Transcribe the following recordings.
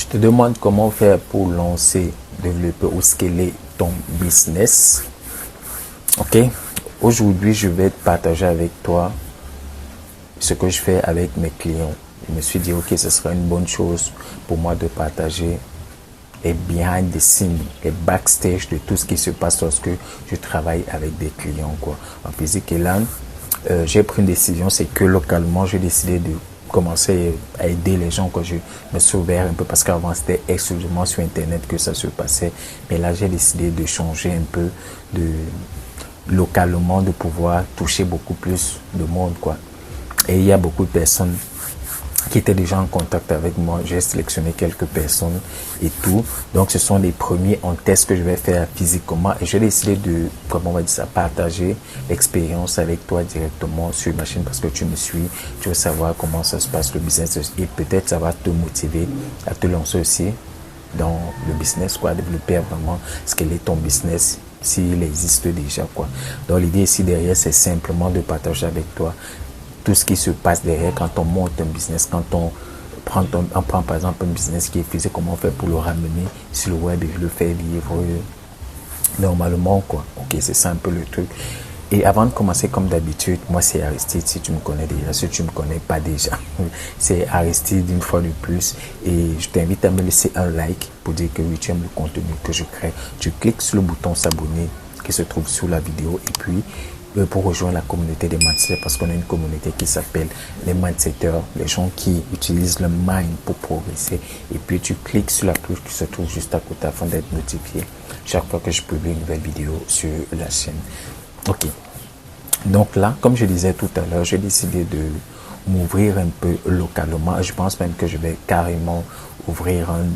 Je te demande comment faire pour lancer, développer ou scaler ton business. Ok, aujourd'hui je vais partager avec toi ce que je fais avec mes clients. Je me suis dit ok, ce sera une bonne chose pour moi de partager les behind the scenes, les backstage de tout ce qui se passe lorsque je travaille avec des clients quoi, en physique. Et là, j'ai pris une décision, c'est que localement, j'ai décidé de commencer à aider les gens quand je me suis ouvert un peu, parce qu'avant c'était exclusivement sur internet que ça se passait, mais là j'ai décidé de changer un peu, de localement, de pouvoir toucher beaucoup plus de monde quoi. Et il y a beaucoup de personnes qui étaient déjà en contact avec moi. J'ai sélectionné quelques personnes et tout. Donc, ce sont les premiers en test que je vais faire physiquement. Et j'ai décidé de, comment on va dire ça, partager l'expérience avec toi directement sur ma chaîne parce que tu me suis. Tu veux savoir comment ça se passe le business. Et peut-être ça va te motiver à te lancer aussi dans le business, quoi, développer vraiment ce qu'est ton business s'il existe déjà, quoi. Donc, l'idée ici derrière, c'est simplement de partager avec toi tout ce qui se passe derrière quand on monte un business, quand on prend par exemple un business qui est physique, comment on fait pour le ramener sur le web et le faire vivre normalement quoi. Ok, c'est ça un peu le truc. Et avant de commencer, comme d'habitude, moi c'est Aristide, si tu me connais déjà, si tu me connais pas déjà, c'est Aristide une fois de plus. Et je t'invite à me laisser un like pour dire que oui, tu aimes le contenu que je crée. Tu cliques sur le bouton s'abonner qui se trouve sous la vidéo et puis pour rejoindre la communauté des mindsetters, parce qu'on a une communauté qui s'appelle les mindsetters, les gens qui utilisent le mind pour progresser. Et puis tu cliques sur la cloche qui se trouve juste à côté afin d'être notifié chaque fois que je publie une nouvelle vidéo sur la chaîne. Ok, donc là, comme je disais tout à l'heure, j'ai décidé de m'ouvrir un peu localement. Je pense même que je vais carrément ouvrir un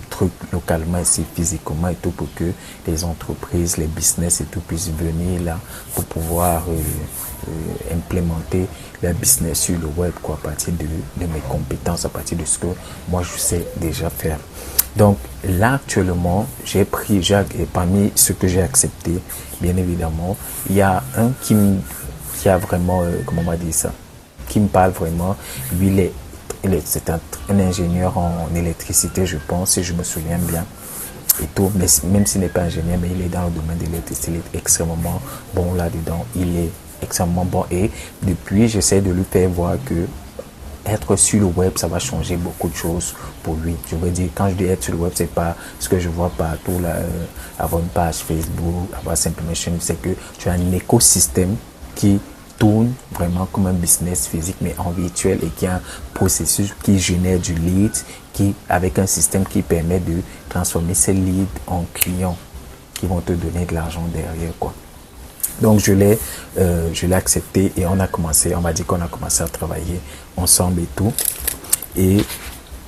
truc localement ici, physiquement et tout, pour que les entreprises, les business et tout puissent venir là pour pouvoir implémenter leur business sur le web quoi, à partir de mes compétences, à partir de ce que moi je sais déjà faire. Donc là actuellement, j'ai pris, et parmi ce que j'ai accepté, bien évidemment, il y a un qui a vraiment, comment on va dire ça, qui me parle vraiment. Lui, c'est un ingénieur en électricité, je pense, si je me souviens bien. Et tout, mais même s'il n'est pas ingénieur, mais il est dans le domaine de l'électricité, il est extrêmement bon là-dedans. Il est extrêmement bon. Et depuis, j'essaie de lui faire voir que être sur le web, ça va changer beaucoup de choses pour lui. Je veux dire, quand je dis être sur le web, c'est pas ce que je vois partout là, avoir une page Facebook, avoir simplement une chaîne, c'est que tu as un écosystème qui tourne vraiment comme un business physique mais en virtuel et qui a un processus qui génère du lead, qui avec un système qui permet de transformer ces leads en clients qui vont te donner de l'argent derrière quoi. Donc je l'ai accepté et on m'a dit qu'on a commencé à travailler ensemble et tout. Et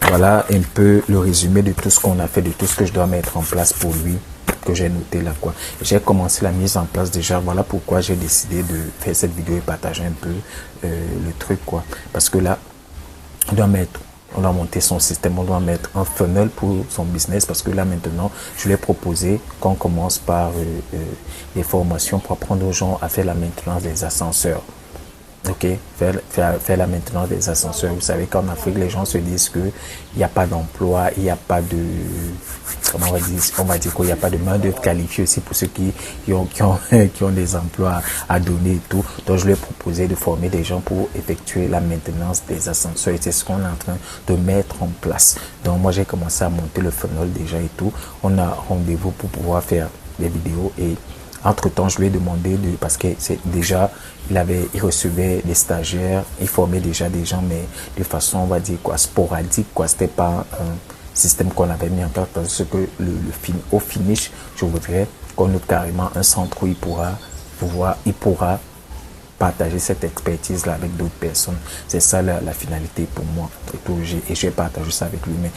voilà un peu le résumé de tout ce qu'on a fait, de tout ce que je dois mettre en place pour lui, que j'ai noté là quoi. J'ai commencé la mise en place déjà, voilà pourquoi j'ai décidé de faire cette vidéo et partager un peu le truc quoi. Parce que là, on doit monter son système, on doit mettre un funnel pour son business parce que là maintenant, je lui ai proposé qu'on commence par des formations pour apprendre aux gens à faire la maintenance des ascenseurs. Ok, faire la maintenance des ascenseurs. Vous savez qu'en Afrique, les gens se disent que il n'y a pas d'emploi, il n'y a pas de, comment on va dire qu'il n'y a pas de main d'œuvre qualifiée aussi pour ceux qui ont des emplois à donner et tout. Donc, je lui ai proposé de former des gens pour effectuer la maintenance des ascenseurs et c'est ce qu'on est en train de mettre en place. Donc, moi, j'ai commencé à monter le funnel déjà et tout. On a rendez-vous pour pouvoir faire des vidéos et entre-temps, je lui ai demandé parce que c'est déjà, il recevait des stagiaires, il formait déjà des gens, mais de façon, on va dire quoi, sporadique, quoi. C'était pas un système qu'on avait mis en place parce que au finish, je voudrais qu'on ait carrément un centre où il pourra partager cette expertise-là avec d'autres personnes. C'est ça la finalité pour moi. Et je vais partager ça avec lui. Mais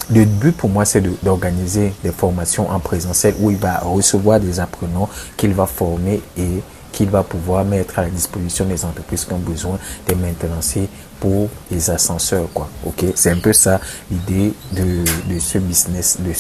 le but pour moi, c'est d'organiser des formations en présentiel où il va recevoir des apprenants qu'il va former et qu'il va pouvoir mettre à la disposition des entreprises qui ont besoin des maintenanciers pour les ascenseurs, quoi. Ok, c'est un peu ça l'idée de ce business, de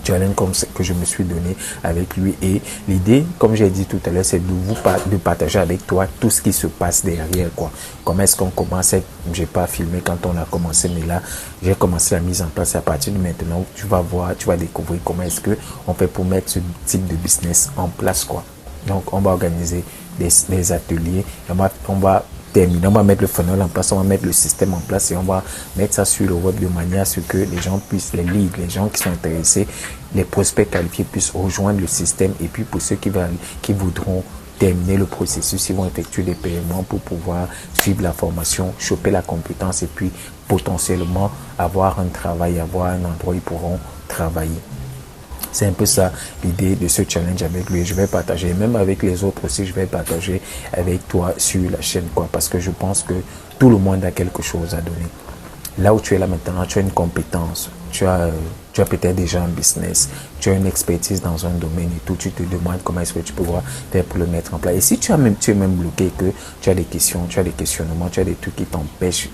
challenge comme que je me suis donné avec lui. Et l'idée, comme j'ai dit tout à l'heure, c'est de partager avec toi tout ce qui se passe derrière, quoi. Comment est-ce qu'on commence? J'ai pas filmé quand on a commencé, mais là, j'ai commencé la mise en place. À partir de maintenant, tu vas voir, tu vas découvrir comment est-ce que on fait pour mettre ce type de business en place, quoi. Donc, on va organiser des ateliers, on va terminer, on va mettre le funnel en place, on va mettre le système en place et on va mettre ça sur le web de manière à ce que les gens puissent, les leads, les gens qui sont intéressés, les prospects qualifiés puissent rejoindre le système. Et puis pour ceux qui voudront terminer le processus, ils vont effectuer des paiements pour pouvoir suivre la formation, choper la compétence et puis potentiellement avoir un travail, avoir un endroit où ils pourront travailler. C'est un peu ça l'idée de ce challenge avec lui. Je vais partager, même avec les autres aussi, je vais partager avec toi sur la chaîne, quoi, parce que je pense que tout le monde a quelque chose à donner. Là où tu es là maintenant, tu as une compétence, tu as peut-être déjà un business, tu as une expertise dans un domaine et tout, tu te demandes comment est-ce que tu pourras faire pour le mettre en place. Et si tu es même bloqué, que tu as des questions, tu as des questionnements, tu as des trucs qui t'empêchent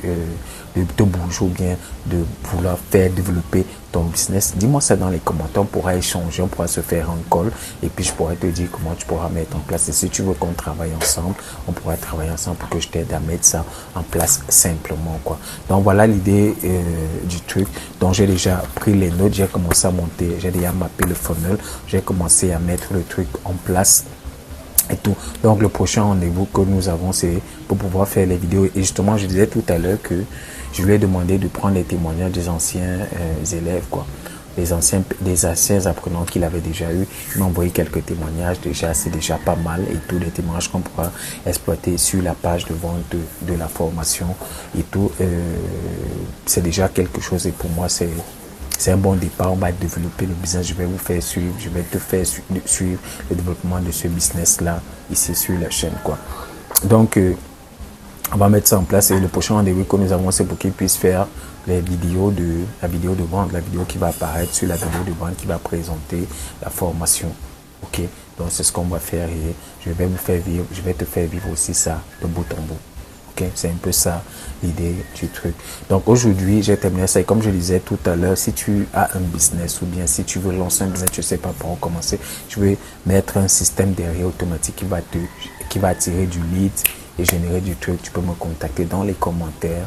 de te bouger ou bien de vouloir faire développer ton business, dis-moi ça dans les commentaires, on pourra échanger, on pourra se faire un call et puis je pourrai te dire comment tu pourras mettre en place. Et si tu veux qu'on travaille ensemble, on pourra travailler ensemble pour que je t'aide à mettre ça en place simplement, quoi. Donc voilà l'idée du truc. Donc j'ai déjà pris les notes, j'ai commencé à monter, j'ai déjà mappé le funnel, j'ai commencé à mettre le truc en place et tout. Donc le prochain rendez-vous que nous avons, c'est pour pouvoir faire les vidéos. Et justement, je disais tout à l'heure que je lui ai demandé de prendre les témoignages des anciens élèves, quoi. Des anciens apprenants qu'il avait déjà eu. Il m'a envoyé quelques témoignages déjà, c'est déjà pas mal. Et tous les témoignages qu'on pourra exploiter sur la page de vente de la formation et tout, c'est déjà quelque chose. Et pour moi, c'est un bon départ. On va développer le business. Je vais vous faire suivre. Je vais te faire suivre le développement de ce business-là ici sur la chaîne, quoi. Donc, on va mettre ça en place. Et le prochain rendez-vous que nous avons, c'est pour qu'ils puissent faire la vidéo de vente, la vidéo qui va apparaître sur la vidéo de vente qui va présenter la formation. Ok, donc c'est ce qu'on va faire et je vais vous faire vivre, je vais te faire vivre aussi ça de bout en bout. Ok, c'est un peu ça l'idée du truc. Donc aujourd'hui, j'ai terminé ça et comme je disais tout à l'heure, si tu as un business ou bien si tu veux lancer un business, tu ne sais pas par où commencer, je vais mettre un système derrière automatique qui va attirer du lead et générer du truc. Tu peux me contacter dans les commentaires,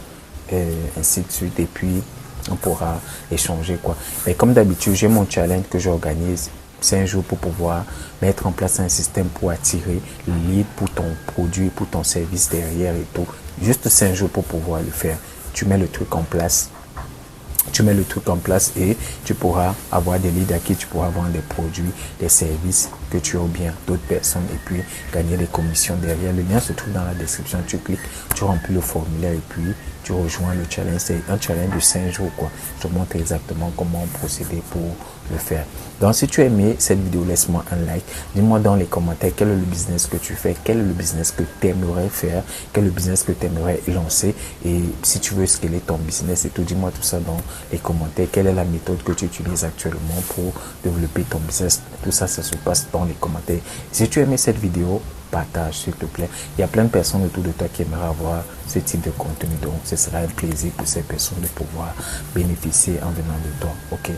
ainsi de suite, et puis on pourra échanger, quoi. Mais comme d'habitude, j'ai mon challenge que j'organise 5 jours pour pouvoir mettre en place un système pour attirer le lead pour ton produit, pour ton service derrière et tout. Juste 5 jours pour pouvoir le faire. Tu mets le truc en place. Tu mets le truc en place et tu pourras avoir des leads à qui tu pourras vendre des produits, des services que tu as ou bien d'autres personnes et puis gagner des commissions derrière. Le lien se trouve dans la description. Tu cliques, tu remplis le formulaire et puis tu rejoins le challenge. C'est un challenge de 5 jours, quoi. Je te montre exactement comment procéder pour le faire. Donc si tu as aimé cette vidéo, laisse-moi un like. Dis-moi dans les commentaires quel est le business que tu fais, quel est le business que tu aimerais faire, quel est le business que tu aimerais lancer et si tu veux scaler ton business et tout, dis-moi tout ça dans les commentaires. Quelle est la méthode que tu utilises actuellement pour développer ton business? Tout ça, ça se passe dans les commentaires. Si tu as aimé cette vidéo, partage s'il te plaît. Il y a plein de personnes autour de toi qui aimeraient avoir ce type de contenu. Donc, ce sera un plaisir pour ces personnes de pouvoir bénéficier en venant de toi. Ok.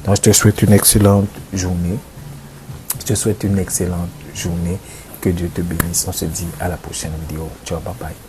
Donc, je te souhaite une excellente journée. Je te souhaite une excellente journée. Que Dieu te bénisse. On se dit à la prochaine vidéo. Ciao, bye bye.